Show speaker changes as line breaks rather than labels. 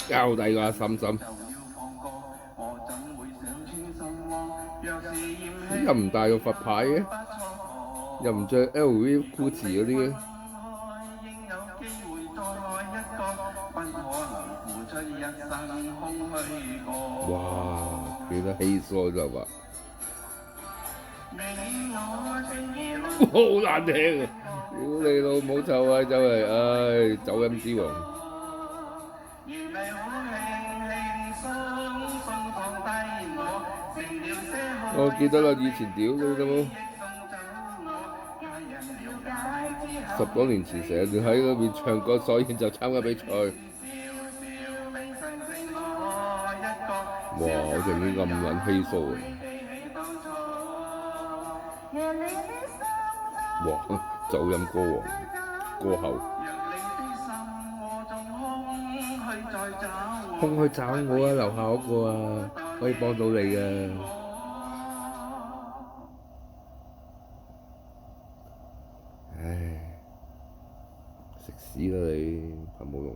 交底個阿嬸嬸，又唔帶個佛牌嘅，又唔着 LV、Gucci 嗰啲嘅。哇！幾多稀疏就話，好難聽啊！屌你老母臭閪走嚟，唉，走音之王。我記得啦，以前屌你老母，10多年前成日喺嗰邊唱歌，所以就參加比賽。哇！我仲已經咁撚稀疏啊！哇！走音歌王歌后，空去找我啊！樓下嗰個啊，可以幫到你啊！唉，食屎啦你，貧冇用。